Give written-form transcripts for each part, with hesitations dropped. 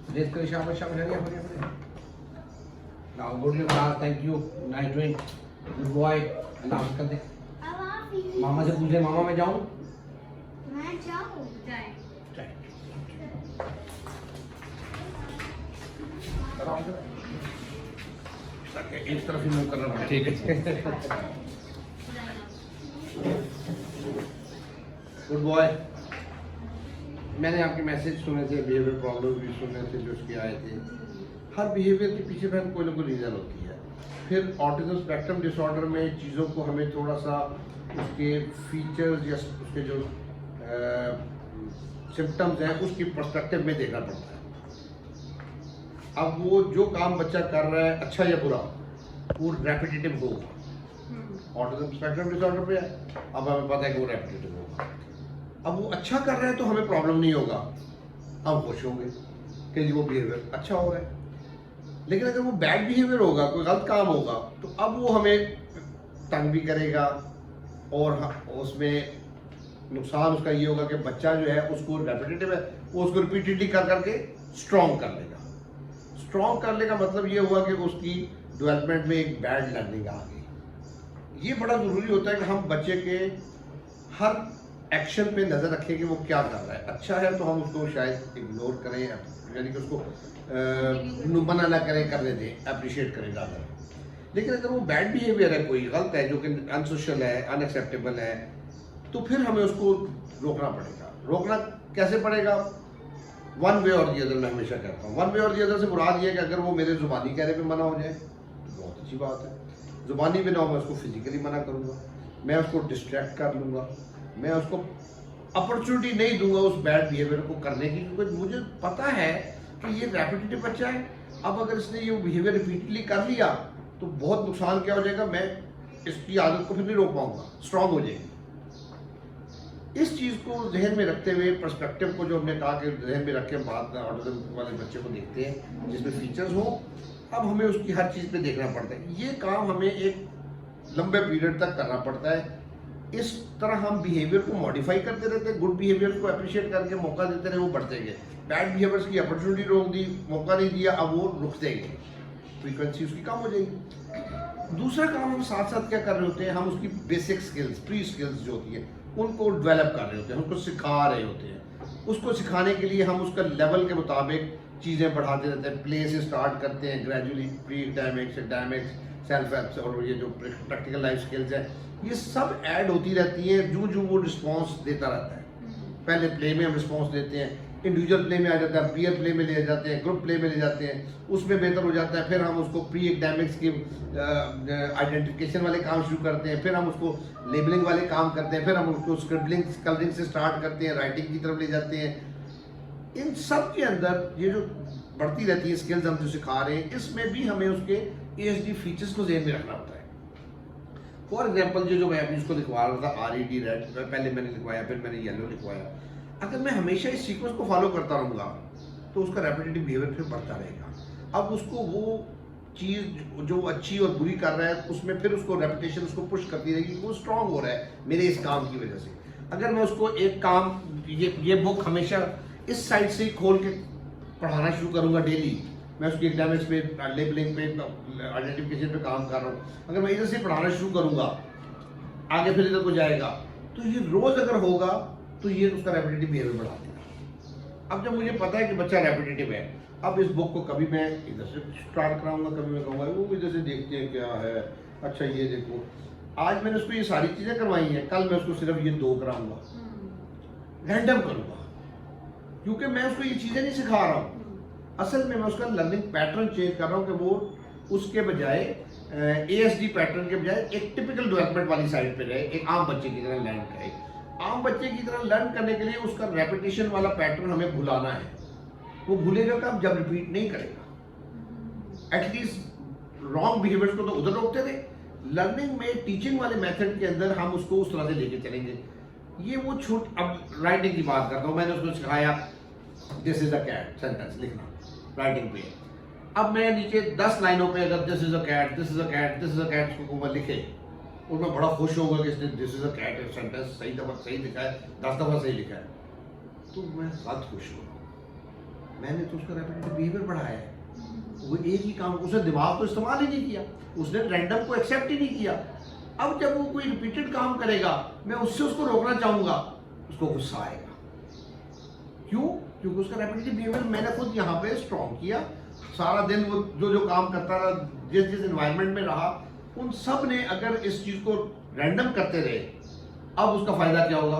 Race करो, शाबाश शाबाश, बढ़िया बढ़िया बढ़िया। Now good your class, thank you, nice doing, good boy. Announce कर दे, मामा से पूछ ले, मामा मैं जाऊं? मैं जाऊं? जाए। एक तरफ ही मूव करना पड़ेगा, ठीक है। Good boy. मैंने आपके मैसेज सुने थे, बिहेवियर प्रॉब्लम भी सुने थे जो उसके आए थे। हर बिहेवियर के पीछे बहन कोई ना कोई रीज़न होती है। फिर ऑटिज्म स्पेक्ट्रम डिसऑर्डर में चीज़ों को हमें थोड़ा सा उसके फीचर्स या उसके जो सिम्टम्स हैं उसकी पर्सपेक्टिव में देखना पड़ता है। अब वो जो काम बच्चा कर रहा है, अच्छा या बुरा, वो रेपिटेटिव होगा। ऑटिज्म स्पेक्ट्रम डिसऑर्डर पे है, अब हमें पता है कि वो रेपिटेटिव होगा। अब वो अच्छा कर रहा है तो हमें प्रॉब्लम नहीं होगा, हम खुश होंगे कि जी वो बिहेवियर अच्छा हो रहा है। लेकिन अगर वो बैड बिहेवियर होगा, कोई गलत काम होगा, तो अब वो हमें तंग भी करेगा और उसमें नुकसान उसका ये होगा कि बच्चा जो है उसको रेपिटेटिव है, वो उसको रिपीटेडली कर करके स्ट्रॉन्ग कर लेगा। स्ट्रॉन्ग करने का मतलब ये हुआ कि उसकी डेवलपमेंट में एक बैड लर्निंग आ गई। ये बड़ा ज़रूरी होता है कि हम बच्चे के हर एक्शन पे नज़र रखें कि वो क्या कर रहा है। अच्छा है तो हम उसको शायद इग्नोर करें, यानी कि उसको मना ना करें, करने दें, अप्रिशिएट करें ज़्यादा। लेकिन अगर वो बैड बिहेवियर है, कोई गलत है, जो कि अनसोशल है, अनएक्सेप्टेबल है, तो फिर हमें उसको रोकना पड़ेगा। रोकना कैसे पड़ेगा? वन वे और दी अदर। मैं हमेशा कहता हूँ वन वे और दी अदर से मुराद ये है कि अगर वो मेरे ज़ुबानी कहने पे मना हो जाए तो बहुत अच्छी बात है। ज़ुबानी पे ना हो, मैं उसको फिजिकली मना करूँगा, मैं उसको डिस्ट्रैक्ट कर लूँगा, मैं उसको अपॉर्चुनिटी नहीं दूंगा उस बैड बिहेवियर को करने की, क्योंकि मुझे पता है कि ये रेपिटेटिव बच्चा है। अब अगर इसने ये बिहेवियर रिपीटली कर लिया तो बहुत नुकसान क्या हो जाएगा, मैं इसकी आदत को फिर नहीं रोक पाऊंगा, स्ट्रांग हो जाएगी। इस चीज़ को जहन में रखते हुए, पर्सपेक्टिव को जो हमने कहा कि जहन में रख के बात ऑटिज्म वाले बच्चे को देखते हैं जिसमें फीचर्स हो, अब हमें उसकी हर चीज़ पे देखना पड़ता है। ये काम हमें एक लंबे पीरियड तक करना पड़ता है। इस तरह हम बिहेवियर को मॉडिफाई करते रहते हैं, गुड बिहेवियर को अप्रिशिएट करके मौका देते रहे, वो बढ़ते गए। बैड बिहेवियर्स की अपॉर्चुनिटी रोक दी, मौका नहीं दिया, अब वो रुकते गए, फ्रीक्वेंसी उसकी कम हो जाएगी। दूसरा काम हम साथ साथ क्या कर रहे होते हैं, हम उसकी बेसिक स्किल्स, प्री स्किल्स जो होती है उनको डेवलप कर रहे होते हैं, उनको सिखा रहे होते हैं। उसको सिखाने के लिए हम उसका लेवल के मुताबिक चीज़ें बढ़ाते रहते हैं। प्ले से स्टार्ट करते हैं, ग्रेजुअली प्री डायमेक्स, डायमेक्स, सेल्फ एप्स और ये जो प्रैक्टिकल लाइफ स्किल्स है, ये सब ऐड होती रहती हैं जो वो रिस्पॉन्स देता रहता है। पहले प्ले में हम रिस्पॉन्स देते हैं, इंडिविजुअल प्ले में आ जाता है, पीयर प्ले में ले जाते हैं, ग्रुप प्ले में ले जाते हैं, उसमें बेहतर हो जाता है। फिर हम उसको प्री एकेडमिक्स की आइडेंटिफिकेशन वाले काम शुरू करते हैं, फिर हम उसको लेबलिंग वाले काम करते हैं, फिर हम उसको स्क्रिबलिंग कलरिंग से स्टार्ट करते हैं, राइटिंग की तरफ ले जाते हैं। इन सब के अंदर ये जो बढ़ती रहती है स्किल्स हम जो सिखा रहे हैं, इसमें भी हमें उसके ASD फीचर्स को ज़हन में रखना होता है। फॉर एग्जाम्पल जो मैं अभी उसको लिखवा रहा था RED रेड, पहले मैंने लिखवाया, फिर मैंने येलो लिखवाया। अगर मैं हमेशा इस सीक्वेंस को फॉलो करता रहूँगा तो उसका रेपिटेटिव बिहेवियर फिर बढ़ता रहेगा। अब उसको वो चीज़ जो अच्छी और बुरी कर रहा है उसमें फिर उसको रेपिटेशन उसको पुश करती रहेगी, वो स्ट्रांग हो रहा है मेरे इस काम की वजह से। अगर मैं उसको एक काम, ये बुक हमेशा इस साइड से खोल के पढ़ाना शुरू करूँगा डेली, मैं उसकी एकेडमिक्स पे, लेबलिंग पे, आइडेंटिफिकेशन पे काम कर रहा हूँ, अगर मैं इधर से पढ़ाना शुरू करूँगा, आगे फिर इधर को जाएगा, तो ये रोज़ अगर होगा तो ये उसका रेपिटेटिव बिहेवियर बढ़ा देगा। अब जब मुझे पता है कि बच्चा रेपिटेटिव है, अब इस बुक को कभी मैं इधर से स्टार्ट कराऊंगा, कभी मैं कहूँगा वो इधर से देखते हैं क्या है, अच्छा ये देखो, आज मैंने उसको ये सारी चीज़ें करवाई हैं, कल मैं उसको सिर्फ ये 2 कराऊंगा, रैंडम करूँगा, क्योंकि मैं उसको ये चीज़ें नहीं सिखा रहा हूँ। असल में मैं उसका लर्निंग पैटर्न चेंज कर रहा हूँ कि वो उसके बजाय ASD पैटर्न के बजाय एक टिपिकल डेवलपमेंट वाली साइड पे रहे, एक आम बच्चे की तरह लर्न करे। आम बच्चे की तरह लर्न करने के लिए उसका रेपिटेशन वाला पैटर्न हमें भुलाना है। वो भूलेगा कब? जब रिपीट नहीं करेगा। एटलीस्ट रॉन्ग बिहेवियर्स को तो उधर रोकते थे, लर्निंग में टीचिंग वाले मेथड के अंदर हम उसको उस तरह से लेके चलेंगे। ये वो छूट, अब राइटिंग की बात करता हूँ, मैंने उसको सिखाया this is a cat sentence लिखना राइटिंग पे। अब मैं नीचे 10 लाइनों पे अगर this is a cat, this is a cat, this is a cat को मैं लिखे और मैं बड़ा खुश होऊंगा कि इसने this is a cat sentence सही लिखा है, 10 दफा सही लिखा है, तो मैं बहुत खुश हूँ। मैंने तो उसका रेपिटेटिव बिहेवियर बढ़ाया है। वो एक ही काम, उसने दिमाग तो इस्तेमाल ही नहीं किया, उसने रैंडम को एक्सेप्ट ही नहीं किया। अब जब वो कोई रिपीटेड काम करेगा, मैं उससे उसको रोकना चाहूंगा, उसको गुस्सा आएगा। क्यों? क्योंकि उसका रेपिटेटिव बिहेवियर मैंने खुद यहाँ पे स्ट्रॉन्ग किया। सारा दिन वो जो जो काम करता रहा, जिस जिस एनवायरनमेंट में रहा, उन सब ने अगर इस चीज को रैंडम करते रहे, अब उसका फायदा क्या होगा?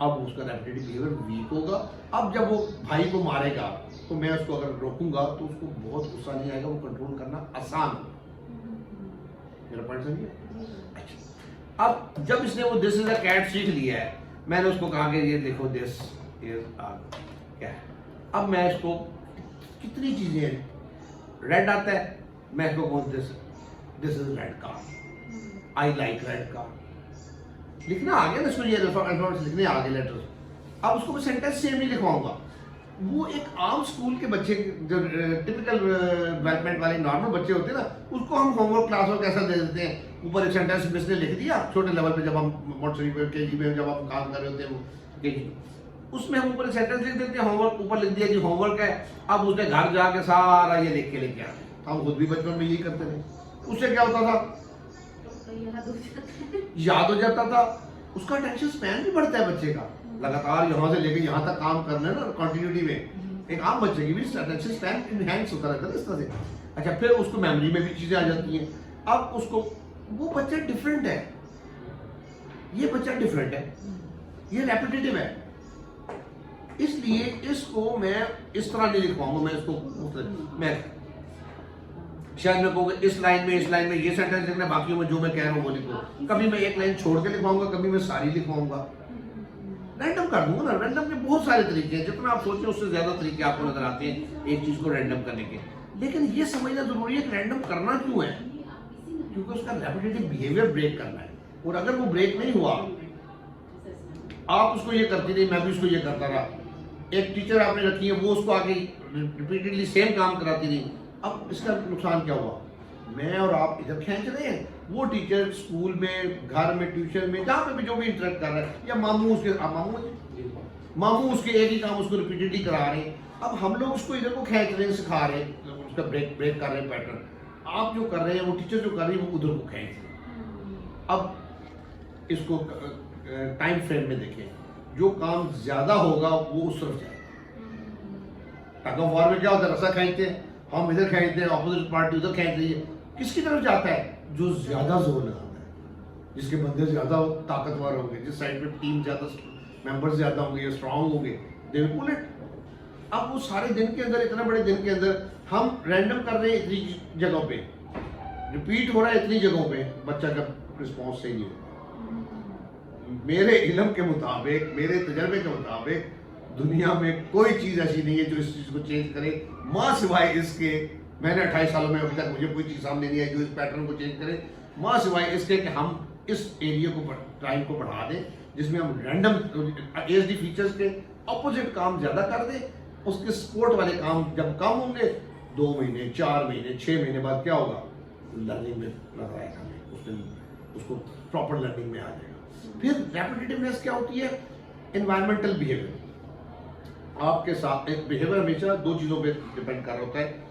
अब उसका रेपिटेटिव बिहेवियर वीक होगा। अब जब वो भाई को मारेगा तो मैं उसको अगर रोकूंगा तो उसको बहुत गुस्सा नहीं आएगा, वो कंट्रोल करना आसान होगा। मेरा पॉइंट समझिए? अच्छा, अब जब इसने वो दिस इज अ कैट सीख लिया है, मैंने उसको कहा कि ये देखो दिस इज क्या है। अब मैं इसको कितनी चीजें, रेड आता है, मैं इसको कहूँ this is red car, I like red car, लिखना आ गया ना इसको, ये अल्फाबेट्स लिखने आ गए लेटर्स। अब उसको मैं सेंटेंस सेम नहीं लिखवाऊंगा। वो एक आम स्कूल के बच्चे, जो टिपिकल डेवलपमेंट वाले नॉर्मल बच्चे होते हैं ना, उसको हम होमवर्क क्लास में कैसा दे देते हैं, ऊपर एक सेंटेंस इसने लिख दिया छोटे लेवल पे, जब हम मोटरी केजी में जब हम काम कर रहे होते हैं केजी, उसमें हम ऊपर एक सेंटेंस लिख देते हैं, होमवर्क ऊपर लिख दिया कि होमवर्क है। अब उसने घर जाके सारा ये लिख के लेके आ गए। हम खुद भी बचपन में यही करते थे। उससे क्या होता था? याद हो जाता था। उसका अटेंशन स्पैन भी बढ़ता है बच्चे का, लगातार यहाँ से लेके यहाँ तक काम करना है ना कंटिन्यूटी में। एक आम बच्चे की भी अटेंशन स्पैन इनहैंस होता रहता है इस तरह से। अच्छा, फिर उसको मेमोरी में भी चीजें आ जाती हैं। अब उसको, वो बच्चा डिफरेंट है, ये बच्चा डिफरेंट है, ये रेपिटेटिव है, इसलिए इसको मैं इस तरह नहीं लिखवाऊंगा। मैं इसको मैं शायद मैं कहूँगा इस लाइन में ये सेंटेंस लिखना, बाकियों में जो मैं कह रहा हूँ वो लिखो। कभी मैं एक लाइन छोड़ के लिखवाऊंगा, कभी मैं सारी लिखवाऊंगा, रैंडम कर दूंगा ना। रैंडम के बहुत सारे तरीके हैं, जितना आप सोचें उससे ज्यादा तरीके आपको नजर आते हैं एक चीज को रैंडम करने के। लेकिन ये समझना जरूरी है कि रैंडम करना क्यों है, क्योंकि उसका रेपिटेटिव बिहेवियर ब्रेक करना है। और अगर वो ब्रेक नहीं हुआ, आप उसको ये करती रही, मैं भी उसको ये करता रहा, एक टीचर आपने रखी है, वो उसको आगे रिपीटेडली सेम काम कराती रही, अब इसका नुकसान क्या हुआ? मैं और आप इधर खींच रहे हैं, वो टीचर स्कूल में, घर में, ट्यूशन में, जहाँ पे भी जो भी इंटरेक्ट कर रहा है, या मामू उसके एक ही काम उसको रिपीटेडली करा रहे हैं। अब हम लोग उसको इधर को खींच रहे हैं, सिखा रहे हैं, उसका ब्रेक कर रहे हैं पैटर्न। आप जो कर रहे हैं, वो टीचर जो कर रही है, वो उधर को खींच रहे हैं। अब इसको टाइम फ्रेम में देखें, जो काम ज्यादा होगा वो उस तरफ जाएगा। टग ऑफ वॉर में क्या होता है? रस्सा खींचते हैं, हम इधर खींचते हैं, ऑपोजिट पार्टी उधर खींच रही है, किसकी तरफ जाता है? जो ज्यादा जोर लगाता है, जिसके बंदे ज्यादा ताकतवर होंगे, जिस साइड पे टीम ज्यादा मेंबर्स ज्यादा होंगे या स्ट्रांग होंगे, दे विल पुल इट। अब वो सारे दिन के अंदर, इतना बड़े दिन के अंदर हम रैंडम कर रहे हैं इतनी जगहों पे, रिपीट हो रहा है इतनी जगहों पे, बच्चा का रिस्पॉन्स सही नहीं होगा। मेरे इल्म के मुताबिक, मेरे तजर्बे के मुताबिक, दुनिया में कोई चीज ऐसी नहीं है जो इस चीज को चेंज करे, माँ सिवाय इसके, मैंने 28 सालों में अभी तक मुझे कोई चीज सामने नहीं आई जो इस पैटर्न को चेंज करे, माँ सिवाय इसके कि हम इस एरिया को, टाइम को बढ़ा दें, जिसमें हम रैंडम एएसडी फीचर्स के ऑपोजिट काम ज्यादा कर दें। उसके सपोर्ट वाले काम जब कम होंगे, 2 महीने, 4 महीने, 6 महीने बाद क्या होगा? लर्निंग में नजर आएगा, उसको प्रॉपर लर्निंग में आ जाएगा। फिर रेपिटेटिवनेस क्या होती है? Environmental behaviour. आपके साथ एक बिहेवियर हमेशा 2 चीजों पे डिपेंड कर रहा होता है,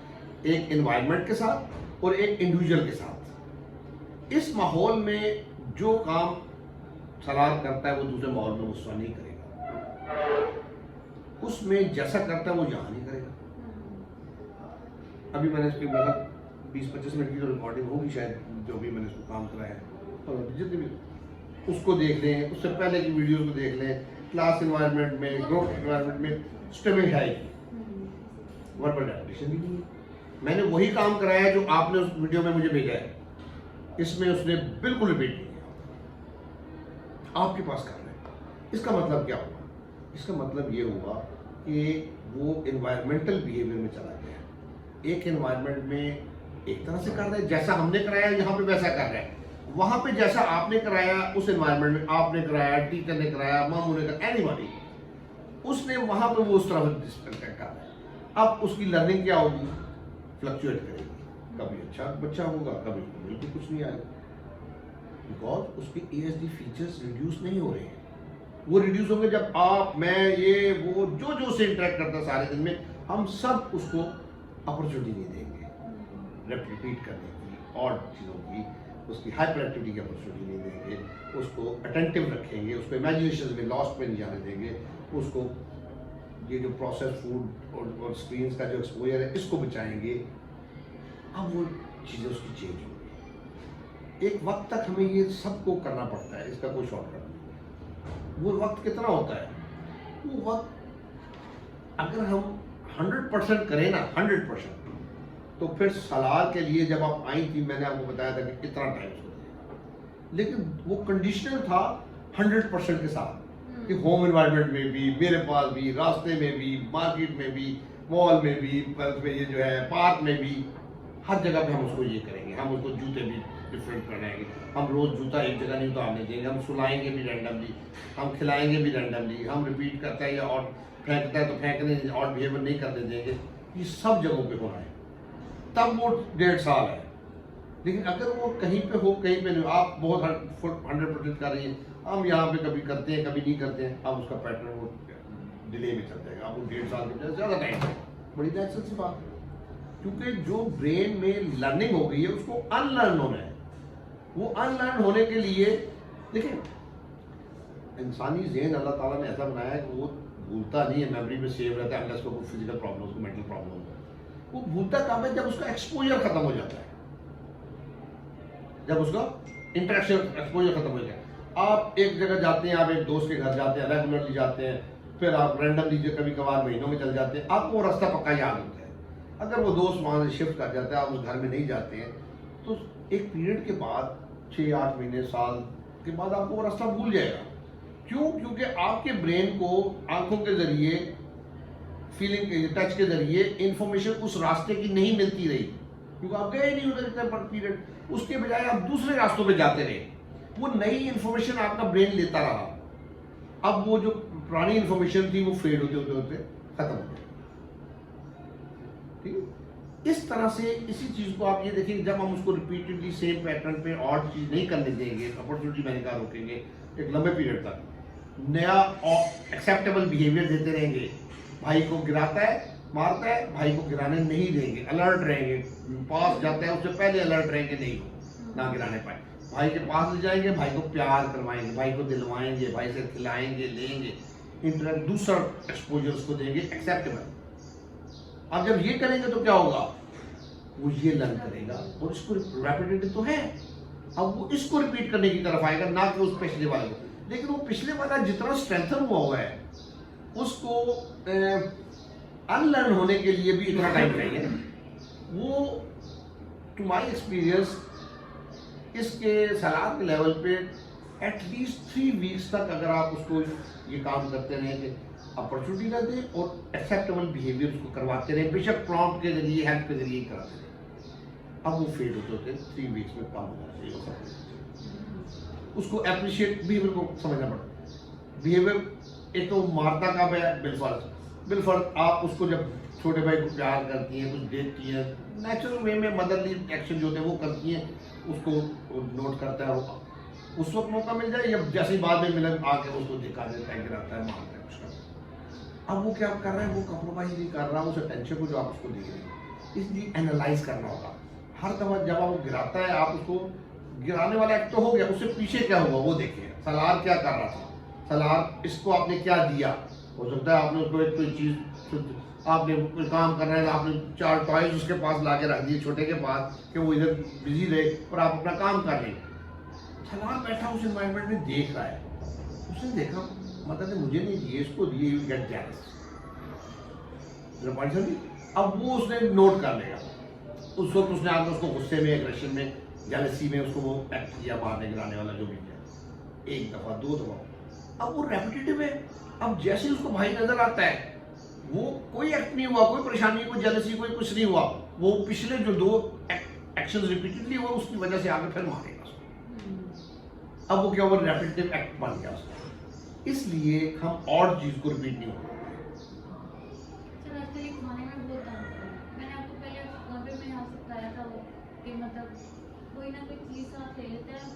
एक एनवायरनमेंट के साथ और एक इंडिविजुअल के साथ। इस माहौल में जो काम सलाह करता है वो दूसरे माहौल में उसका नहीं करेगा, उसमें जैसा करता है वो यहाँ नहीं करेगा। अभी मैंने इसकी मतलब 20-25 मिनट की जो रिकॉर्डिंग होगी शायद, जो भी मैंने इसको काम कराया है, और जितने भी उसको देख लें, उससे पहले की वीडियोस को देख लें, क्लास एनवायरनमेंट में, ग्रुप एनवायरनमेंट में स्टेमिंग है, वर्बल रेपिटेशन भी नहीं है। मैंने वही काम कराया जो आपने उस वीडियो में मुझे भेजा है, इसमें उसने बिल्कुल रिपीट नहीं किया, आपके पास कर रहे हैं। इसका मतलब क्या हुआ? इसका मतलब ये हुआ कि वो एनवायरमेंटल बिहेवियर में चला गया। एक एनवायरनमेंट में एक तरह से कर रहे हैं, जैसा हमने कराया यहाँ पे वैसा कर रहा है, वहां पे जैसा आपने कराया उस एनवायरनमेंट में, आपने कराया, टीचर ने कराया, मामू ने कराया, एनीबॉडी, उसने वहां पे वो उस तरह से कर रहा है। अब उसकी लर्निंग क्या होगी? फ्लक्चुएट करेगी, कभी अच्छा बच्चा होगा, कभी बिल्कुल कुछ नहीं आएगा, बिकॉज उसके एएसडी फीचर्स रिड्यूस नहीं हो रहे हैं। वो रिड्यूस होंगे जब आप, मैं, ये वो जो जो से इंटरेक्ट करता है सारे दिन में, हम सब उसको अपॉर्चुनिटी नहीं देंगे रिपीट करने की और चीज़ों की, उसकी हाइपर एक्टिविटी की अपॉर्चुनिटी नहीं देंगे, उसको अटेंटिव रखेंगे, उसको इमेजिनेशन में लॉस्ट में नहीं जाने देंगे, उसको ये जो प्रोसेस फूड और स्क्रीन का जो एक्सपोजर है इसको बचाएंगे। अब वो चीज़ें उसकी चेंज होंगी। एक वक्त तक हमें ये सबको करना पड़ता है, इसका कोई शॉर्टकट नहीं। वो वक्त कितना होता है? वो वक्त अगर हम 100% करें ना, 100%, तो फिर सलार के लिए जब आप आई थी मैंने आपको बताया था कि कितना टाइम सोचेगा, लेकिन वो कंडीशनल था 100% के साथ कि होम एनवायरनमेंट में भी, मेरे पास भी, रास्ते में भी, मार्केट में भी, मॉल में भी, ये जो है पार्क में भी, हर जगह पे हम उसको ये करेंगे। हम उसको जूते भी डिफरेंट पहनाएंगे, हम रोज़ जूता एक जगह नहीं उतारने देंगे, हम सुलाएंगे भी रैंडमली, हम खिलाएंगे भी रैंडमली, हम रिपीट करता है या और फेंकता है तो फेंकने और बिहेवियर नहीं करने देंगे। ये सब जगहों पे होना है, तब वो 1.5 साल है। लेकिन अगर वो कहीं पे हो कहीं पे नहीं, आप बहुत 100% कर रही हैं, हम यहाँ पे कभी करते हैं कभी नहीं करते हैं, अब उसका पैटर्न वो डिले में चल जाएगा। अब वो 1.5 साल के बजाय ज़्यादा टाइम है, बड़ी नेचुरल सी बात है। क्योंकि जो ब्रेन में लर्निंग हो गई है उसको अनलर्न होना है। वो अनलर्न होने के लिए देखिए, इंसानी ज़हन अल्लाह ताला ने ऐसा बनाया है कि वो भूलता नहीं है, मेमोरी में सेव रहता है, अनलेस को कोई फिजिकल प्रॉब्लम, उसको मेंटल प्रॉब्लम हो। वो भूलता कब है? जब उसका एक्सपोजर खत्म हो जाता है, जब उसका इंटरेक्शन एक्सपोजर खत्म हो जाता है। आप एक जगह जाते हैं, आप एक दोस्त के घर जाते हैं, रेगुलरली जाते हैं, फिर आप रैंडमली कभी कभार महीनों में चल जाते हैं, आपको वो रास्ता पक्का याद होता है। अगर वो दोस्त वहाँ से शिफ्ट कर जाता है, आप उस घर में नहीं जाते हैं, तो एक पीरियड के बाद 6-8 महीने साल के बाद आपको वो रास्ता भूल जाएगा। क्यों? क्योंकि आपके ब्रेन को आंखों के जरिए, फीलिंग के, टच के जरिए इंफॉर्मेशन उस रास्ते की नहीं मिलती रही, क्योंकि आप गए नहीं उधर इतना पीरियड। उसके बजाय आप दूसरे रास्तों पे जाते रहे, वो नई इंफॉर्मेशन आपका ब्रेन लेता रहा। अब वो जो पुरानी इंफॉर्मेशन थी वो फेड होते होते होते खत्म हो गई। ठीक है? इस तरह से इसी चीज को आप ये देखिए, जब हम उसको रिपीटेडली सेम पैटर्न पे और चीज नहीं करने देंगे, अपॉर्चुनिटी मैंने कहा रोकेंगे एक लंबे पीरियड तक, नया एक्सेप्टेबल बिहेवियर देते रहेंगे। भाई को गिराता है, मारता है, भाई को गिराने नहीं देंगे, अलर्ट रहेंगे, पास जाता है उससे पहले अलर्ट रहेंगे, नहीं हो ना गिराने पाए। भाई के पास ले जाएंगे, भाई को प्यार करवाएंगे, भाई को दिलवाएंगे, भाई से खिलाएंगे, लेंगे, इंटरेक्ट, दूसरा एक्सपोजर उसको देंगे एक्सेप्टेबल। अब जब ये करेंगे तो क्या होगा? वो ये लर्न करेगा और इसको रेपिटेटिव तो है, अब वो इसको रिपीट करने की तरफ आएगा, ना कि उस पिछले वाले को। लेकिन वो पिछले वाला जितना स्ट्रेंथन हुआ है उसको अनलर्न होने के लिए भी इतना टाइम चाहिए। वो टू माई एक्सपीरियंस इसके सलाद के लेवल पे एटलीस्ट 3 वीक्स तक अगर आप उसको ये काम करते रहें कि अपॉर्चुनिटी ना दें और एक्सेप्टेबल बिहेवियर उसको करवाते रहें, बेशक प्रॉम्प्ट के जरिए, हेल्प के जरिए कराते रहें, अब वो फेड होते होते 3 वीक्स में कम हो जाना चाहिए। उसको अप्रिशिएट बिहेवियर को समझना पड़ता। बिहेवियर एक तो मारता कब है? बिलफर्ज आप उसको जब छोटे भाई को प्यार करती हैं, कुछ देती हैं, नेचुरल वे में मदरली एक्शन जो होते हैं वो करती हैं, उसको नोट करता है, उस वक्त मौका मिल जाए या जैसे ही बाद में मिले आके उसको दिखा देता है, गिराता है, मारता है उसका। अब वो क्या कर रहा है? वो कंप्रोमाइज नहीं कर रहा उस अटेंशन को जो आप उसको दे रहे हैं, इसलिए एनालाइज करना होगा हर दफा। जब आप वो गिराता है, आप उसको गिराने वाला एक तो हो गया, उससे पीछे क्या हुआ वो देखिए। सलार क्या कर रहा था? सलार इसको आपने क्या दिया? हो सकता है आपने उसको एक कोई चीज़, आपने कोई काम करना है, आपने 4 टॉयज उसके पास ला के रख दिए छोटे के पास कि वो इधर बिजी रहे और आप अपना काम कर रहे हैं। सलार बैठा उस एनवायरनमेंट में देख रहा है, उसने देखा मतलब ने मुझे नहीं दिए, इसको दिए, यू गेट जेलस। अब वो उसने नोट कर लेगा, उस वक्त उसने आकर उसको गुस्से में, एग्रेशन में, जेलसी में उसको वो एक्ट किया, मारने गिराने वाला जो भी है, 1 दफ़ा 2 दफ़ा। अब वो रेपिटेटिव है। अब जैसे उसको भाई नजर आता है, वो कोई एक्ट नहीं हुआ, कोई परेशानी, कोई जेलसी, कोई कुछ नहीं हुआ, वो पिछले जो 2 एक्शंस रिपीटेडली हुआ उसकी वजह से आगे फिर मारेगा उसको। अब वो क्या हुआ? रेपिटेटिव एक्ट बन गया उसका। इसलिए हम और चीज को रिपीट नहीं होगा। कोई ना कोई चीज़ साथ ले लेते हैं,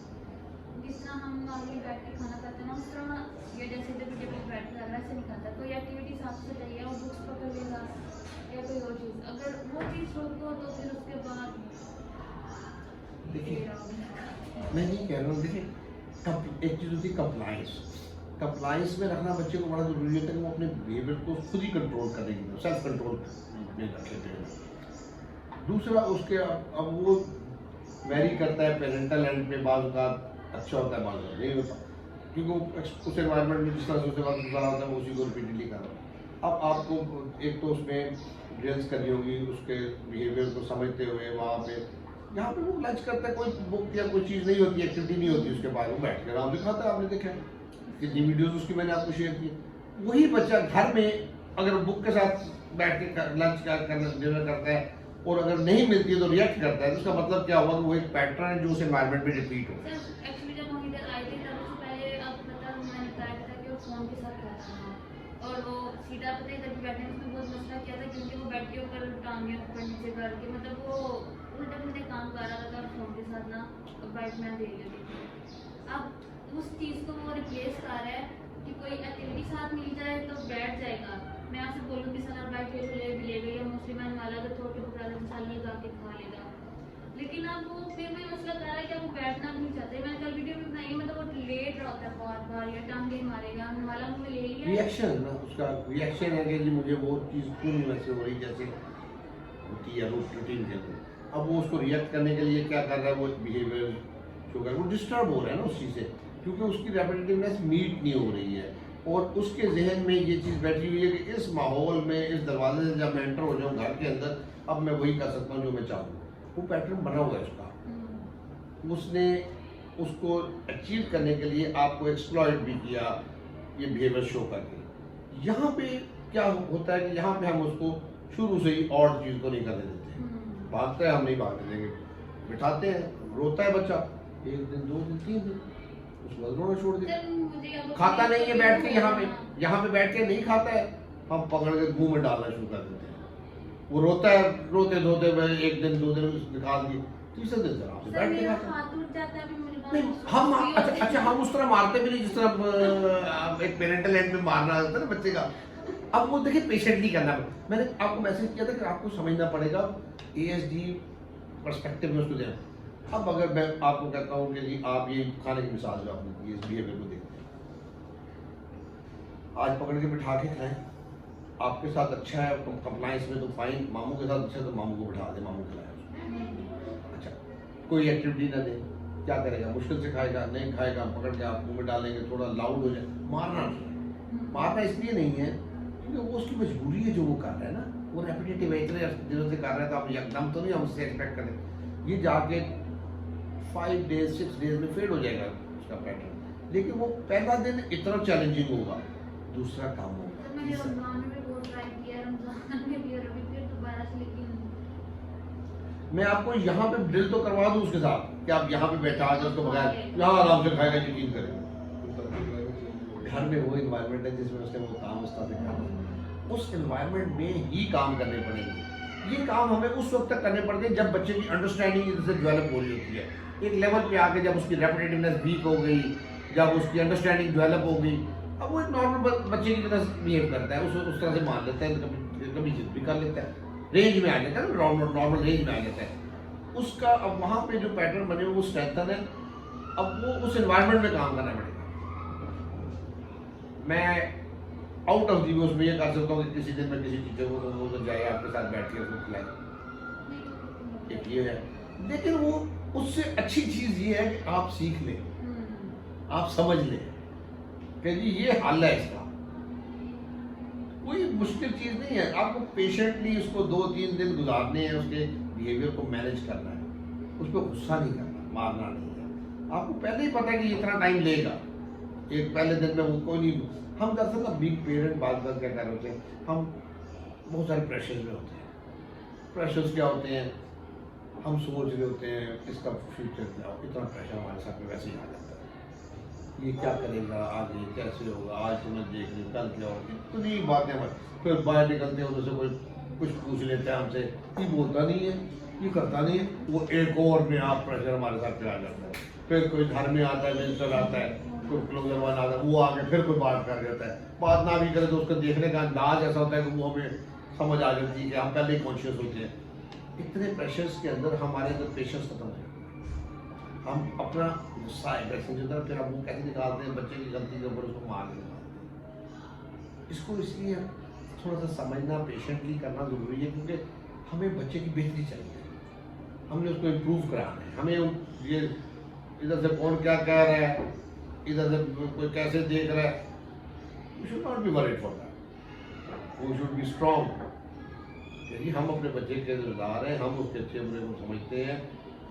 जिस तरह हम नॉर्मली बैठ के खाना खाते हैं ना, उस तरह ये जैसे जब टेबल बैठ कर वैसे नहीं खाता। कोई एक्टिविटी साथ से चाहिए और बुक्स पकड़ लेगा अगर वो चीज़ रोको तो फिर उसके बाद देखिए मैं नहीं कह रहा हूँ, देखिए एक चीज़ होती है कंप्लाइंस। कंप्लाइंस में रखना बच्चे को बड़ा जरूरी होता है कि वो अपने बिहेवियर को खुद ही कंट्रोल करेंगे, सेल्फ कंट्रोल में रखे थे। दूसरा उसके अब वो वेरी करता है पेरेंटल एंड पे, बाद का अच्छा होता है, बाद नहीं होता, क्योंकि वो उस एनवायरनमेंट में जिस तरह से उसके बाद गुजारा होता है वो उसी को रिपीटली कर रहा है। अब आपको एक तो उसमें ड्रिल्स करनी होगी उसके बिहेवियर को समझते हुए। वहाँ पे जहाँ पे वो लंच करता है, कोई बुक या कोई चीज़ नहीं होती, एक्टिविटी नहीं होती उसके बाद, वो बैठ कर आराम से खाता है। आपने देखा है कितनी वीडियोस उसकी मैंने आपको शेयर की। वही बच्चा घर में अगर बुक के साथ बैठ के लंच करना डिनर करता है और अगर नहीं मिलती है तो रिएक्ट करता है, तो उसका मतलब क्या हुआ कि वो एक पैटर्न है जो उस एनवायरनमेंट में रिपीट हो। एक्चुअली जब हम इधर आए थे तब उससे पहले अब पता मैंने बताया था कि वो फ़ोन के साथ रहता था और वो सीधा पता है इधर भी बैठने में उसने बहुत मसला किया था, क्योंकि वो बेड के ऊपर टांगे ऊपर नीचे करके मतलब वो उल्टे पुल्टे काम कर रहा था और फ़ोन के साथ ना बाइक में दे रही थी। अब उस चीज़ को वो रिप्लेस कर रहा है कि कोई एक्टिविटी साथ मिल जाए तो बैठ जाएगा। मैं आपसे बोलूँगी सर बाइक ले गई या मुस्लिमान वाला तो थोड़े टुकड़ा मसाले लगा के खा लेगा, लेकिन अब वो फिर वही मसला कर रहा है कि अब वो बैठना नहीं चाहते। मैंने कल वीडियो में बनाई है, मतलब वो लेट रहा होता है बार बार या टांगे मारेगा, वाला मुँह ले लिया रिएक्शन ना, उसका रिएक्शन है कि जी मुझे वो चीज़ क्यों नहीं वैसे हो रही जैसे होती है रूटीन के अंदर। अब वो उसको रिएक्ट करने के लिए क्या कर रहा है, वो बिहेवियर शो कर, वो डिस्टर्ब हो रहा है ना उस चीज़ से, क्योंकि उसकी रेपिटेटिवनेस मीट नहीं हो रही है और उसके जहन में ये चीज़ बैठी हुई है कि इस माहौल में, इस दरवाजे से जब मैं एंटर हो जाऊँ घर के अंदर, अब मैं वही कर सकता हूँ जो मैं चाहूँ। वो पैटर्न बना हुआ है उसका। उसने उसको अचीव करने के लिए आपको एक्सप्लॉइट भी किया ये बिहेवियर शो करके। यहाँ पे क्या होता है कि यहाँ पे हम उसको शुरू से ही और चीज़ को नहीं करने देते हैं। भागता है, हम नहीं भागने देंगे, बिठाते हैं, रोता है बच्चा 1 दिन 2 दिन 3 दिन, उसके बाद रोना छोड़ देते। खाता नहीं है बैठ के, यहाँ पे बैठ के नहीं खाता है, हम पकड़ के मुंह में डालना शुरू कर देते हैं। वो रोता है, रोते धोते 1 दिन 2 दिन निकाल दिए, तीसरे दिन जरा से बैठ के खाता है। नहीं हम अच्छा हम उस तरह मारते भी नहीं जिस तरह एक पेरेंटल एंड पे मारना होता है ना बच्चे का। अब वो देखिए पेशेंटली करना पड़ेगा। मैंने आपको मैसेज किया था कि आपको समझना पड़ेगा ASD पर्सपेक्टिव में उसको देना। अब अगर मैं आपको कहता हूँ कि जी आप ये खाने की मिसाल जो आपने दी, इस बिहेवियर को देखते हैं, आज पकड़ के बिठा के खाएं, आपके साथ अच्छा है कंप्लाइंस में तो फाइन, मामू के साथ अच्छा है तो मामू को बिठा दे, मामू खिलाए। अच्छा कोई एक्टिविटी ना दे, क्या करेगा, मुश्किल से खाएगा, नहीं खाएगा, पकड़ के आप मुंह में डालेंगे, थोड़ा लाउड हो जाए, मारना नहीं है। मारना इसलिए नहीं है क्योंकि वो उसकी मजबूरी है जो वो कर रहा है ना, वो रेपिटेटिव है, इतने दिनों से कर रहा है, तो आप एकदम तो नहीं हम उससे एक्सपेक्ट करें। ये जाके 5 डेज 6 डेज में फेड हो जाएगा उसका पैटर्न, लेकिन वो पहला दिन इतना चैलेंजिंग होगा, दूसरा काम होगा। मैं आपको यहाँ पे ड्रिल तो करवा दूँ उसके साथ कि आप यहाँ पे बैठा जाए, उसको बगैर यहाँ आराम से खाएगा, यकीन करें। घर में वो इन्वायरमेंट है जिसमें उसने वो काम उस तरह से करना, उस इन्वायरमेंट में ही काम करने पड़ेंगे। ये काम हमें उस वक्त तक करने पड़ते हैं जब बच्चे की अंडरस्टैंडिंग से डेवलप हो रही होती है। एक लेवल पे आके जब उसकी रेपिटेटिवनेस वीक हो गई, जब उसकी अंडरस्टैंडिंग डेवलप हो गई, अब वो एक नॉर्मल बच्चे की तरह बिहेव करता है, उस तरह से मान लेता है, कभी जिद भी कर लेता है, रेंज में आ जाता है ना, नॉर्मल रेंज में आ जाता है उसका। अब वहाँ पे जो पैटर्न बने वो स्ट्रेंथन है, अब वो उस एनवायरनमेंट में काम करना पड़ेगा। मैं आउट ऑफ दी उसमें ये कर सकता हूँ कि किसी दिन मैं किसी टीचर को तो जाए आपके साथ बैठ के उसको खिलाए, एक ये है। लेकिन वो उससे अच्छी चीज़ ये है कि आप सीख लें, आप समझ लें कि जी ये हल है इसका, कोई मुश्किल चीज़ नहीं है। आपको पेशेंटली उसको 2-3 दिन गुजारने हैं, उसके बिहेवियर को मैनेज करना है, उस पर गुस्सा नहीं करना, मारना नहीं है। आपको पहले ही पता है कि इतना टाइम लेगा, एक पहले दिन में वो कोई नहीं। हम दरअसल ना बिग पेरेंट बात क्या कर रहे होते हैं, हम बहुत सारे प्रेशर्स में होते हैं। प्रेशर्स क्या होते हैं, हम सोच रहे होते हैं इसका फ्यूचर क्या हो, इतना प्रेशर हमारे साथ में वैसे ही आ जाता है, ये क्या करेगा आगे, कैसे होगा, आज तुम्हें देख ली, कल क्या होगी, इतनी बातें हमारे। फिर बाहर निकलते हैं, उधर से कोई कुछ पूछ लेता है हमसे, ये बोलता नहीं है, ये करता नहीं है, वो एक और नया प्रेशर हमारे साथ पे आ जाता है। फिर कोई घर में आता है, विजिटर आता है, कोई क्लोजर वाला आता है, वो आके फिर कोई बात कर देता है, बात ना भी करे तो उसका देखने का अंदाज ऐसा होता है कि वो हमें समझ आ जाती है कि हम पहले ही कॉन्शियस होते हैं। इतने प्रेशर्स के अंदर हमारे अंदर पेशेंस खत्म है, हम अपना गुस्सा एग्रेशन जितना फिर हम वो कैसे निकालते हैं बच्चे की गलती के ऊपर उसको मार के निकालते हैं। इसको इसलिए थोड़ा सा समझना पेशेंटली करना ज़रूरी है, क्योंकि हमें बच्चे की बेहतरी चाहिए, हमने उसको इम्प्रूव कराना है। हमें ये इधर से कौन क्या कह रहा है, इधर से कोई कैसे देख रहा है, we should not be worried for that, we should be strong. यदि हम अपने बच्चे के जिम्मेदार हैं, हम उसके अच्छे बुरे को समझते हैं।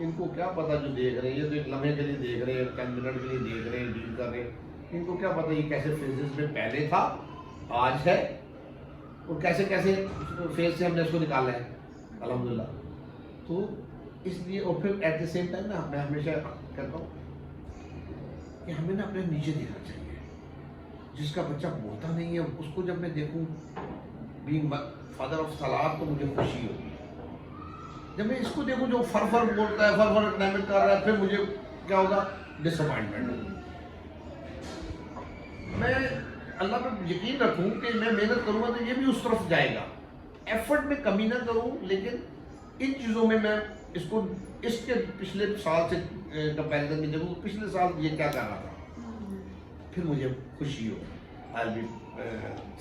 इनको क्या पता जो देख रहे हैं, ये तो एक लम्हे के लिए देख रहे हैं, 10 मिनट के लिए देख रहे हैं, डील कर रहे हैं। इनको क्या पता ये कैसे फेजेस में पहले था, आज है, और कैसे कैसे फेज से हमने इसको निकाला है अल्हम्दुलिल्लाह। तो इसलिए और फिर एट द सेम टाइम ना मैं हमेशा कहता हूँ कि हमें ना अपने नीचे देखना चाहिए। जिसका बच्चा बोलता नहीं है उसको जब मैं देखूँ बीइंग फादर ऑफ सलाद तो मुझे खुशी होती है। जब मैं इसको देखूँ जो फर बोलता है, फर एक्नॉमिक कर रहा है, फिर मुझे क्या होगा, डिसअपॉइंटमेंट होगी। मैं अल्लाह पर यकीन रखूँ कि मैं मेहनत करूँगा तो ये भी उस तरफ जाएगा। एफर्ट में कमी ना करूँ, लेकिन इन चीज़ों में मैं इसको इसके पिछले साल से कंपैरिजन में देखूँ, पिछले साल ये क्या कर रहा था, फिर मुझे खुशी हो, आई विल बी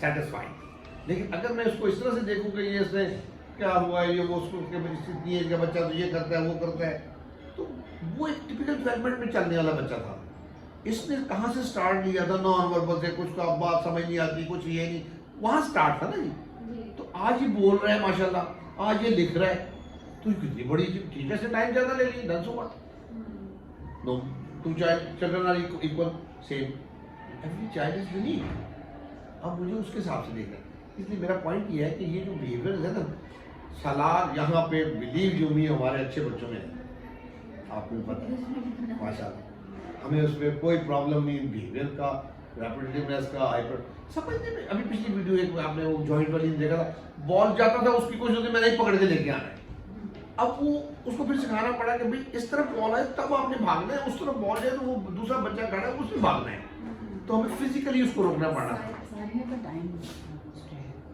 सेटिस्फाइड। लेकिन अगर मैं इसको इस तरह से देखूँ कि ये इसने क्या हुआ है, ये वो उसको स्थिति है कि बच्चा तो ये करता है वो करता है, तो वो एक टिपिकल डेवलपमेंट में चलने वाला बच्चा था। इसने कहाँ से स्टार्ट लिया था, नॉन वर्बल से, कुछ का बात समझ नहीं आती, कुछ ये नहीं, वहाँ स्टार्ट था ना जी। तो आज ये बोल रहा है माशाल्लाह, आज ये लिख रहा है, तो कितनी बड़ी टीचर से टाइम ज़्यादा ले ली, done so what, no two children are equal same, every child is unique. अब मुझे उसके हिसाब से देखना है। इसलिए मेरा पॉइंट ये है कि ये जो बिहेवियर है ना, सलाह यहाँ पे बिलीव जो भी हमारे अच्छे बच्चों में है, आपको पता है माशाल्लाह, हमें उसमें कोई प्रॉब्लम नहीं, बिहेवियर का, रेपिटेटिवनेस का, हाइपर समझने में। अभी पिछली वीडियो एक आपने वो जॉइंट वाली देखा था, बॉल जाता था उसकी कोशिश होती मैंने ही पकड़ के लेके आना है। अब वो उसको फिर सिखाना पड़ा कि भाई इस तरफ बॉल है तब आपने भागना है, उस तरफ बॉल है तो वो दूसरा बच्चा खड़ा है उसमें भागना है, तो हमें फिजिकली उसको रोकना पड़ा।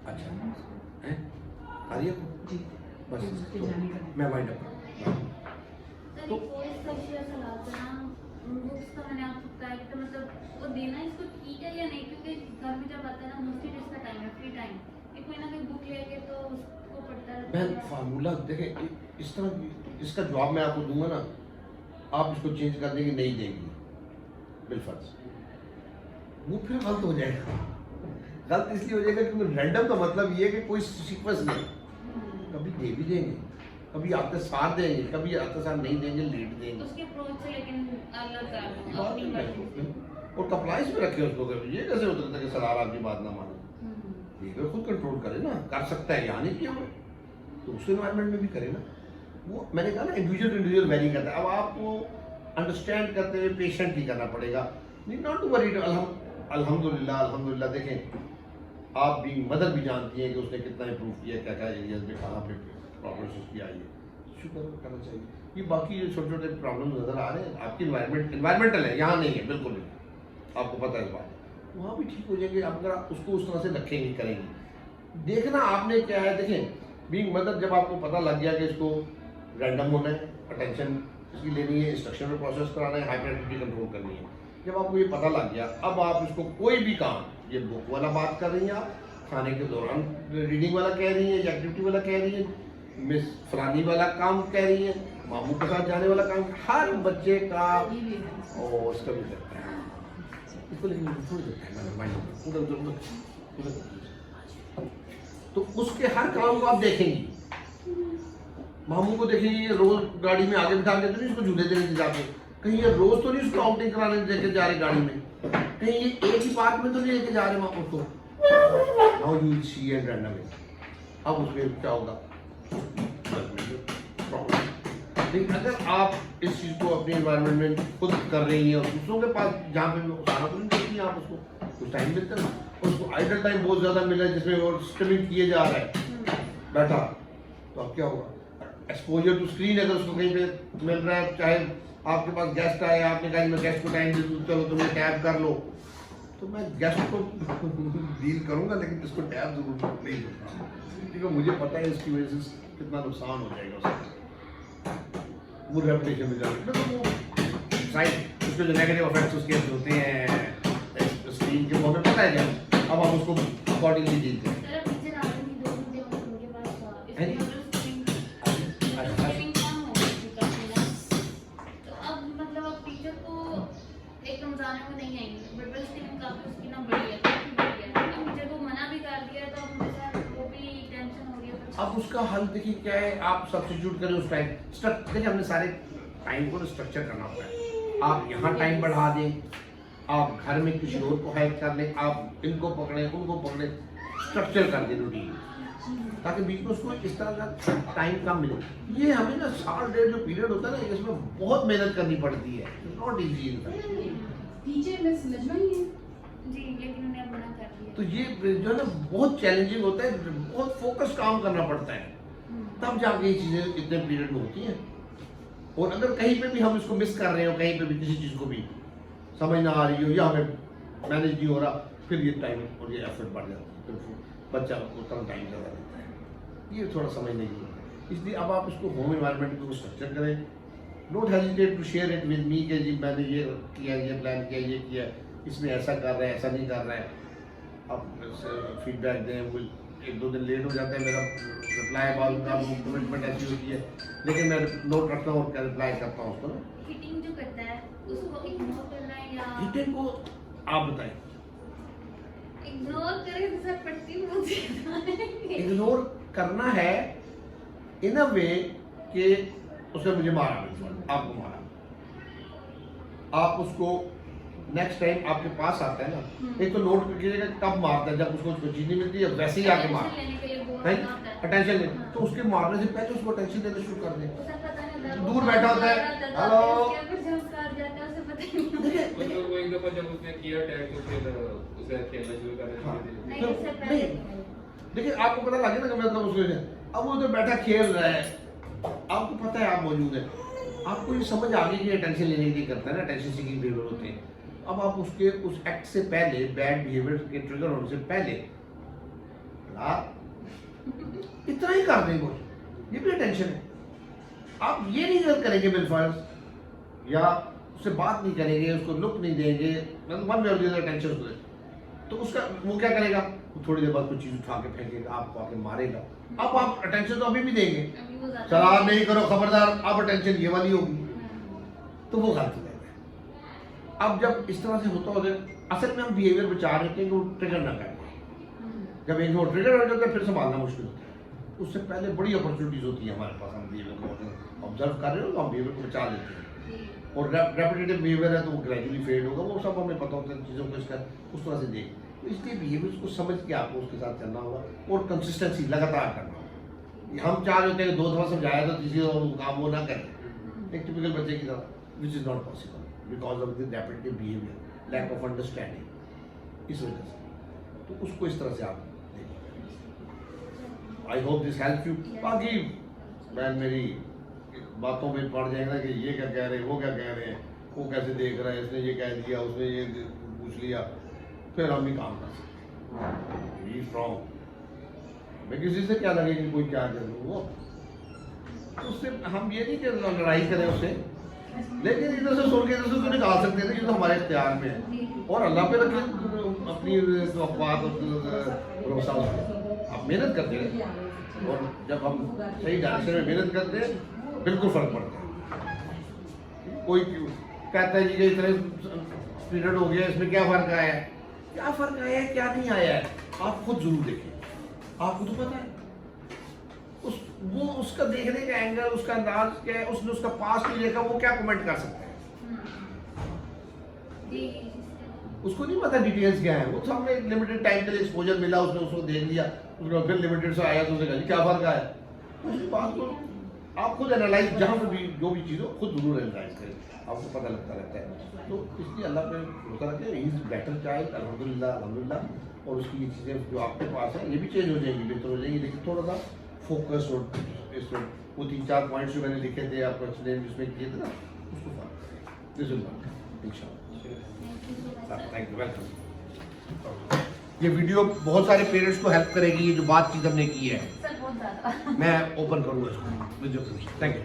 अच्छा है आर्य जी, बस तो मैं वाइंड अप तो उसका मैंने आपको बताया कि मतलब वो देना इसको ठीक है या नहीं, क्योंकि घर में जब आता है ना मोस्टली जिसका टाइम है फ्री टाइम, ये कोई ना कोई बुक लेके तो उसको पढ़ता रहता है। मैं फार्मूला देखें इस तरह, इसका जवाब मैं आपको दूंगा ना, आप इसको चेंज कर देंगे नहीं देंगे बिलफर्ज, वो फिर गलत हो जाएगा। गलत इसलिए हो जाएगा क्योंकि रैंडम का मतलब ये है कि कोई सीक्वेंस नहीं, कभी दे भी देंगे, कभी आपके साथ देंगे, कभी आपके साथ नहीं देंगे, लीड देंगे, उसके अप्रोच से लेकिन अलग और कंप्लाइंस में रखे उसको। ये कैसे हो सकता है कि सलाह आपकी बात ना माने, ये खुद कंट्रोल करे ना, कर सकता है, यहाँ नहीं किया हुआ तो उस एनवायरनमेंट में भी करे ना। वो मैंने कहा ना इंडिविजुअल वेरी करता है। अब आपको अंडरस्टैंड करते हुए पेशेंटली करना पड़ेगा, नॉट टू वरी। अल्हम्दुलिल्लाह देखें, आप भी मदर भी जानती हैं कि उसने कितना इम्प्रूव किया, क्या क्या एरियाज में कहाँ पे प्रॉब्लम्स उसकी आई है, शुक्र करना चाहिए। ये बाकी जो छोटे छोटे प्रॉब्लम नज़र आ रहे हैं आपकी इन्वायरमेंटल है, यहाँ नहीं है, बिल्कुल नहीं, आपको पता है इस बात, वहाँ भी ठीक हो जाएंगे। आप अगर आप उसको उस तरह से रखेंगे करेंगे। देखना आपने क्या है, देखें बीइंग मदर, जब आपको पता लग गया कि इसको रैंडम होना है, अटेंशन इसकी लेनी है, इंस्ट्रक्शन में प्रोसेस कराना है, हाइपर एक्टिविटी कंट्रोल करनी है, जब आपको ये पता लग गया, अब आप इसको कोई भी काम, ये बुक वाला बात कर रही हैं आप, खाने के दौरान रीडिंग वाला कह रही हैं, या एक्टिविटी वाला कह रही हैं, मिस फलानी वाला काम कह रही हैं, मामू के साथ जाने वाला काम, हर बच्चे का और उसका भी करता है इसको, लेकिन तो उसके हर काम को आप देखेंगी। मामू को देखेंगे रोज गाड़ी में आगे बिठा के तो नहीं उसको झूले देने जाते, कहीं ये रोज तो नहीं उसको आउटिंग कराने लेके जा रहे गाड़ी में, कहीं ये एक ही पार्क में तो नहीं लेके जा रहे मामू को। Now you will see and run away. अब उसमें क्या होगा, लेकिन अगर आप इस चीज़ को अपने एनवायरनमेंट में खुद कर रही हैं और दूसरों के पास जहाँ पे सारा तो नहीं देती हैं आप, उसको कुछ टाइम मिलता है ना, और उसको आइडल टाइम बहुत ज़्यादा मिला है जिसमें वो स्ट्रीमिंग किए जा रहा है बैठा, तो अब क्या होगा, एक्सपोजर टू स्क्रीन अगर उसको कहीं पे मिल रहा है, चाहे आपके पास गेस्ट आए, आपने कहा मैं गेस्ट को टाइम दे दूँ, चलो तुम्हें टैब कर लो, तो मैं गेस्ट को डील करूंगा, लेकिन इसको टैब जरूर नहीं दूंगा, क्योंकि मुझे पता है इसकी वजह से कितना नुकसान हो जाएगा उसका, वो रेपुटेशन में जाएगा। तो वो साइड उसके जो नेगेटिव इफेक्ट्स उसके होते हैं स्क्रीन के, वो हमें पता है क्या, अब हम उसको अकॉर्डिंगली डील करें। सर अब टीचर आ रहे हैं 2 घंटे मतलब उनके पास था, हैं? इसलिए मतलब स्क्रीनिंग कम हो गई थी काफी ना। तो अब मतलब अब टीचर को एक रमजान में नहीं आएंगे, बट बस स्क्रीनिंग काफी उसकी ना बढ़ी है, काफी बढ़ी है। अब टीचर को मना भी कर दिया, तो अब मुझे सर वो भी टेंशन हो रही है। अब उसका हल देखिए क्या है, आप सब्स्टिट्यूट करें उस टाइम। देखिए हमने सारे टाइम को स्ट्रक्चर करना होता है। आप यहाँ टाइम बढ़ा दें, आप घर में किसी और को हेल्प कर लें, आप इनको पकड़ें उनको पकड़ें, स्ट्रक्चर कर दें रूटीन, ताकि बीच में उसको इस तरह का टाइम कम मिले। ये हमें ना साल डेढ़ जो पीरियड होता है ना, इसमें बहुत मेहनत करनी पड़ती है, not easy in fact. Teacher में समझना ही है जी, लेकिन उन्हें अब मना कर दिया। तो ये जो है ना बहुत चैलेंजिंग होता है, बहुत फोकस काम करना पड़ता है, तब जाके ये चीज़ें इतने पीरियड में होती हैं। और अगर कहीं पे भी हम इसको मिस कर रहे हो, कहीं पे भी किसी चीज़ को भी समझ ना आ रही हो या हमें मैनेज नहीं हो रहा, फिर ये टाइम और ये एफर्ट बढ़ जाती है, फिर बच्चा उतना टाइम ज़्यादा लेता है। ये थोड़ा समझने की है। इसलिए अब आप इसको होम एनवायरनमेंट को स्ट्रक्चर करें, don't hesitate to share it with me कि जी मैंने ये किया, ये प्लान किया, ये किया, इसमें ऐसा कर रहा है, ऐसा नहीं कर रहा है। आप फीडबैक दें। वो 1-2 दिन लेट हो जाता है मेरा रिप्लाई, बाद में आपको कमिटमेंट ऐसी होती है, लेकिन मैं नोट रखता हूँ और रिप्लाई करता हूँ उसको ना। हिटिंग जो करता है उसको इग्नोर करना है या हिटिंग को आप बताएं। इग्नोर करे तो सर पट्टी मुझे इग्नोर करना है इन अ वे कि उसने मुझे मारा, आपको मारा, आप उसको नेक्स्ट टाइम आपके पास आता है ना, एक तो नोट कीजिएगा कब मारता है, जब उसको कोई चीज नहीं मिलती है वैसे ही आके मार है, अटेंशन ले, तो उसके मारने से पहले उसको अटेंशन देना शुरू कर दें। दूर बैठा होता है, हेलो, मतलब वो एक दफा जब उसने किया टैग तो फिर उसे खेलना शुरू कर दिया। देखिए आपको पता लगे ना कि मतलब उसको, अब वो उधर बैठा खेल रहा है, आपको पता है आप मौजूद है, आपको ये समझ आ गई कि अटेंशन लेने के लिए करता है ना, अटेंशन सीकिंग बिहेवियर होते हैं। अब आप उसके उस एक्ट से पहले, बैड बिहेवियर के ट्रिगर होने से पहले इतना ही कर देंगे, ये भी अटेंशन है। आप ये नहीं करेंगे बिलफर्ज, या उससे बात नहीं करेंगे, उसको लुक नहीं देंगे, मतलब वन वे और द अदर अटेंशन उसको दें, तो उसका वो क्या करेगा, वो थोड़ी देर बाद कुछ चीज उठा के फेंकेगा, आपको आके मारेगा। अब आप अटेंशन तो अभी भी देंगे, शराब नहीं करो खबरदार, अब अटेंशन ये वाली होगी, तो वो गलत हो जाता है। अब जब इस तरह से होता है, असल में हम बिहेवियर बचा रहे थे कि वो ट्रिगर ना करें। जब एक वो ट्रिगर हो जाता है फिर संभालना मुश्किल होता है। उससे पहले बड़ी अपॉर्चुनिटीज होती है हमारे पास, हम बिहेवियर को ऑब्जर्व कर रहे हो तो हम बिहेवियर को बचा लेते हैं। और रेपिटेटिव बिहेवियर है तो वो ग्रेजुअली फेड होगा, वो सब हमें पता होता है चीज़ों को, इसका उस तरह से देख, तो इसलिए बिहेवियर को समझ के आपको उसके साथ चलना होगा और कंसिस्टेंसी लगातार करना होगा। हम चाह रहे होते हैं 2 दफा समझाया तो किसी और काम वो ना करें, एक टिपिकल बच्चे की तरह, which is not possible because of the repetitive behaviour, lack of understanding, इस वजह से। तो उसको इस तरह से आप I hope this help you. बाकी मैं मेरी बातों में पड़ जाएगा कि ये क्या कह रहे हैं, वो क्या कह रहे हैं, वो कैसे देख रहा है, इसने ये कह दिया, उसने ये पूछ लिया, फिर हम भी काम कर सकते हैं। Be strong. मैं किसी से क्या लगे कि कोई क्या कर वो, उससे हम ये नहीं कि लड़ाई करें उससे, लेकिन इधर से सुन के इधर से तो निकाल सकते हैं, ये तो हमारे इख्तियार में है। और अल्लाह पे रखें अपनी अखबार और भरोसा, आप मेहनत करते हैं, और जब हम सही डायरेक्शन में मेहनत करते हैं बिल्कुल फर्क पड़ता है। कोई कहता है कि इतने पीरियड हो गया, इसमें क्या फ़र्क आया है, क्या फ़र्क आया है, क्या नहीं आया है, आप खुद जरूर देखें, आपको तो पता है। वो उसका देखने का एंगल, उसका अंदाज क्या है, उसने उसका पास्ट नहीं देखा, वो क्या कमेंट कर सकता है, उसको नहीं पता डिटेल्स क्या है। वो तो हमने लिमिटेड टाइम के लिए एक्सपोजर मिला, उसने उसको देख लिया, उसके बाद फिर लिमिटेड से आया तो उसने कहा क्या फ़र्क आया। उस बात को आप खुद एनालाइज, जहाँ पर भी जो भी चीज़ हो खुद जरूर एनालाइज करें, आपको पता लगता रहता है। तो इसलिए अल्लाह पे होता रहता है, ही इज़ बेटर चाइल्ड, अल्हम्दुलिल्लाह अल्हम्दुलिल्लाह। और उसकी ये चीज़ें जो आपके पास है ये भी चेंज हो जाएंगी, बेहतर हो जाएंगी, लेकिन थोड़ा सा फोकस और इस वो 3-4 पॉइंट्स जो मैंने लिखे थे आपको एक्सप्लेन जिसमें किए थे ना, उसको फॉलो करें, इंशाल्लाह। Thank you, welcome. ये वीडियो बहुत सारे पेरेंट्स को हेल्प करेगी, ये जो बातचीत हमने की है। सर बहुत ज़्यादा। मैं ओपन करूँगा इसको with your permission. Thank you.